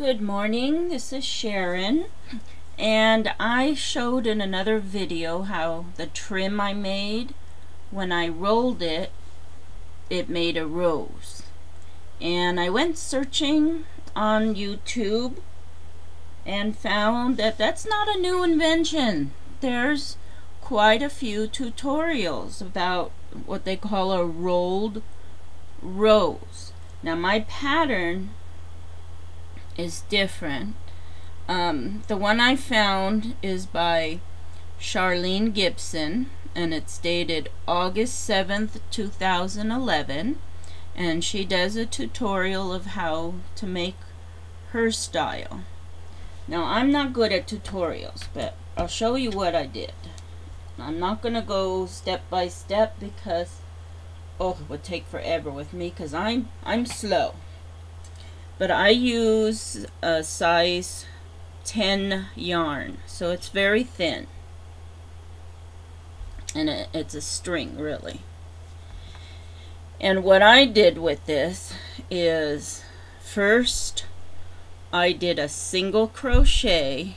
Good morning, this is Sharon, and I showed in another video how the trim I made, when I rolled it, it made a rose. And I went searching on YouTube and found that that's not a new invention. There's quite a few tutorials about what they call a rolled rose. Now my pattern is different. The one I found is by Charlenegibson, and it's dated August 7th, 2011, and she does a tutorial of how to make her style. Now I'm not good at tutorials, but I'll show you what I did. I'm not gonna go step by step because it would take forever with me because I'm slow. But I use a size 10 yarn, so it's very thin, and it's a string really. And what I did with this is, first I did a single crochet.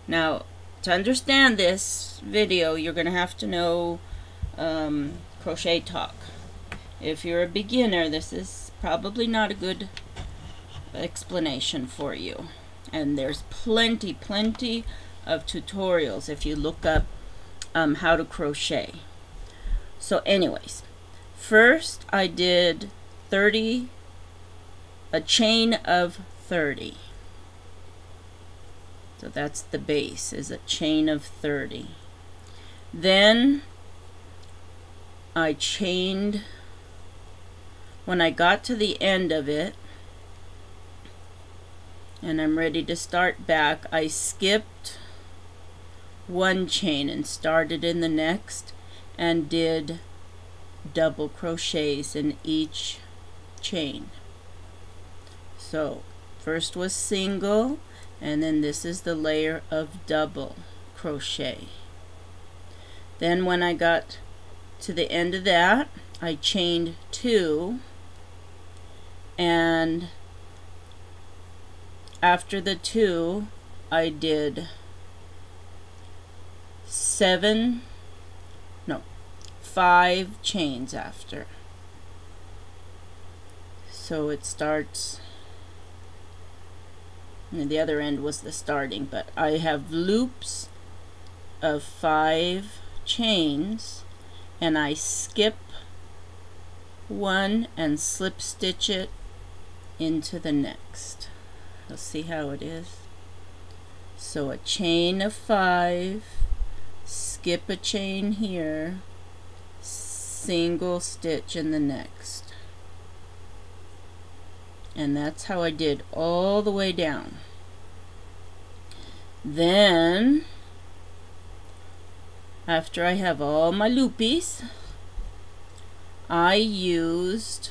Now to understand this video you're gonna have to know crochet talk. If you're a beginner, this is probably not a good explanation for you, and there's plenty of tutorials if you look up how to crochet. So anyways, first I did a chain of 30. So that's the base, is a chain of 30. Then I chained, when I got to the end of it and I'm ready to start back, I skipped one chain and started in the next and did double crochets in each chain. So first was single, and then this is the layer of double crochet. Then when I got to the end of that, I chained 2, and after the 2 I did 5 chains after. So it starts, and the other end was the starting, but I have loops of 5 chains, and I skip one and slip stitch it into the next. Let's see how it is. So a chain of 5, skip a chain here, single stitch in the next, and that's how I did all the way down. Then after I have all my loopies, I used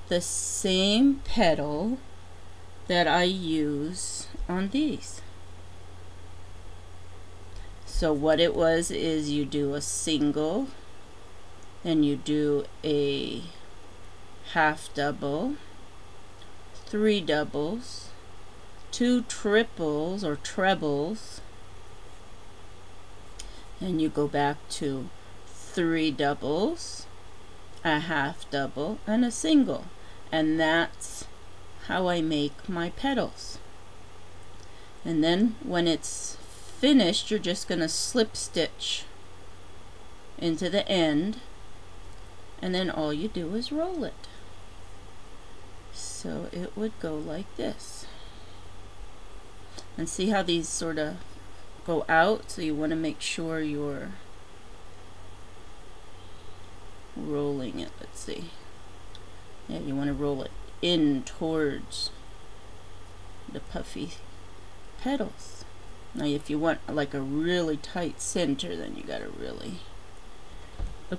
the same petal that I use on these. So what it was is, you do a single, then you do a half double, 3 doubles, 2 triples or trebles, and you go back to 3 doubles, a half double, and a single, and that's how I make my petals. And then when it's finished, you're just gonna slip stitch into the end, and then all you do is roll it. So it would go like this. And see how these sort of go out, so you want to make sure you're rolling it. Let's see. Yeah, you want to roll it in towards the puffy petals. Now if you want like a really tight center, then you gotta really so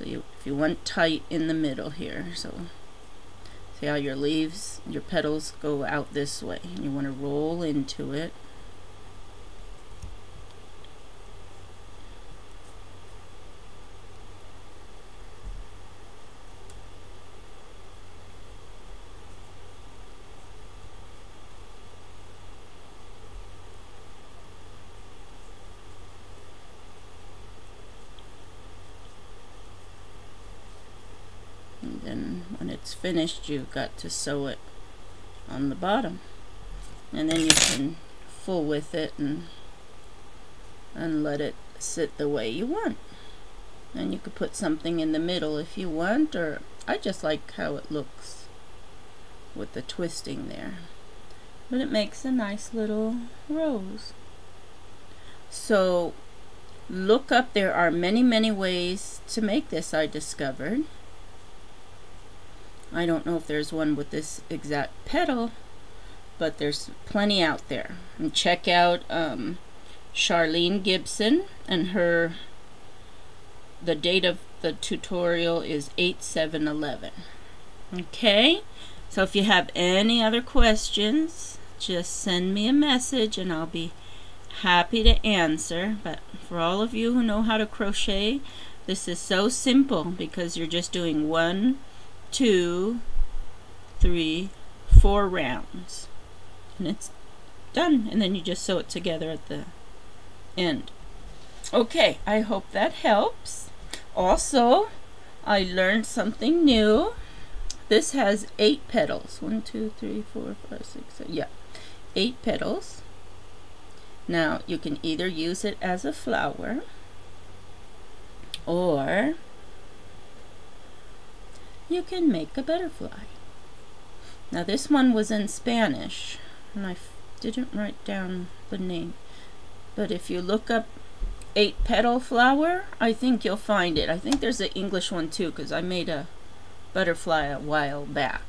if you want tight in the middle here, so see how your leaves, your petals go out this way, and you want to roll into it. it's finished, you've got to sew it on the bottom, and then you can fool with it and let it sit the way you want. And you could put something in the middle if you want, or I just like how it looks with the twisting there. But it makes a nice little rose. So look up, there are many ways to make this, I discovered. I don't know if there's one with this exact petal, but there's plenty out there. And check out Charlene Gibson, and the date of the tutorial is 8/7/11. Okay, so if you have any other questions, just send me a message and I'll be happy to answer. But for all of you who know how to crochet, this is so simple because you're just doing 1, 2, 3, 4 rounds, and it's done, and then you just sew it together at the end. Okay, I hope that helps. Also, I learned something new. This has 8 petals. 1, 2, 3, 4, 5, 6, 7. Yeah, 8 petals. Now you can either use it as a flower, or you can make a butterfly. Now this one was in Spanish, and I didn't write down the name, but if you look up 8-petal flower, I think you'll find it. I think there's an English one too, because I made a butterfly a while back.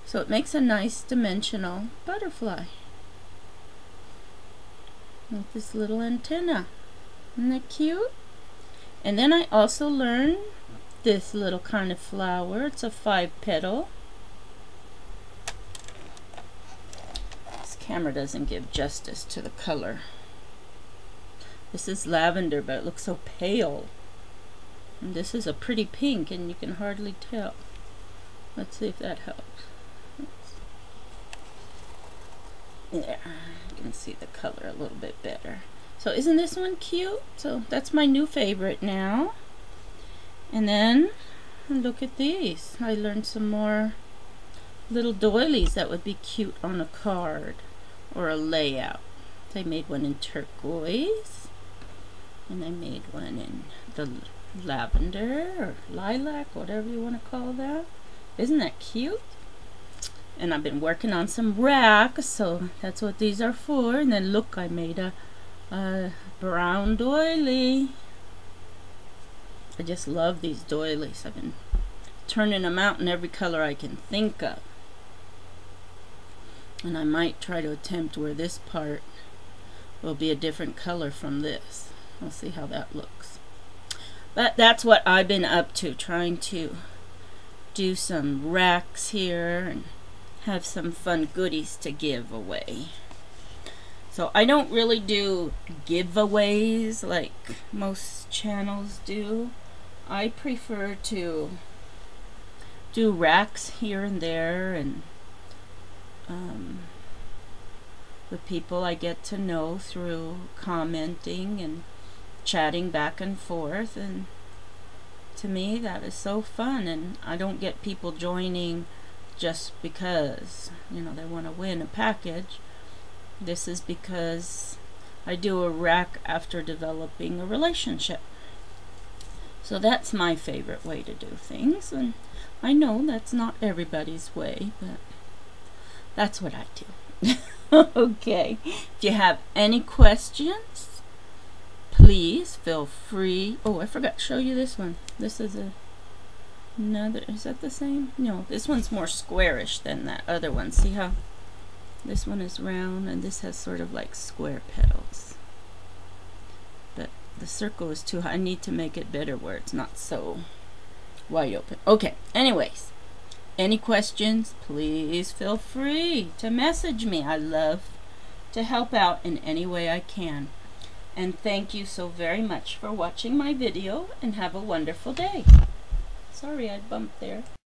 So it makes a nice dimensional butterfly with this little antenna. Isn't that cute? And then I also learned this little kind of flower. It's a 5-petal. This camera doesn't give justice to the color. This is lavender, but it looks so pale. And this is a pretty pink, and you can hardly tell. Let's see if that helps. There, you can see the color a little bit better. So isn't this one cute? So that's my new favorite now. And then look at these. I learned some more little doilies that would be cute on a card or a layout. I made one in turquoise, and I made one in the lavender or lilac, whatever you want to call that. Isn't that cute? And I've been working on some racks, so that's what these are for. And then look, I made a brown doily. I just love these doilies. I've been turning them out in every color I can think of. And I might try to attempt where this part will be a different color from this. We'll see how that looks. But that's what I've been up to, trying to do some racks here and have some fun goodies to give away. So I don't really do giveaways like most channels do. I prefer to do racks here and there, and the people I get to know through commenting and chatting back and forth, and to me that is so fun. And I don't get people joining just because, you know, they want to win a package. This is because I do a rack after developing a relationship. So that's my favorite way to do things, and I know that's not everybody's way, but that's what I do. Okay, if you have any questions, please feel free. Oh, I forgot to show you this one. This is another, is that the same? No, this one's more squarish than that other one. See how this one is round and this has sort of like square petals, but the circle is too high. I need to make it better where it's not so wide open. Okay, anyways, any questions, please feel free to message me. I love to help out in any way I can. And thank you so very much for watching my video, and have a wonderful day. Sorry I bumped there.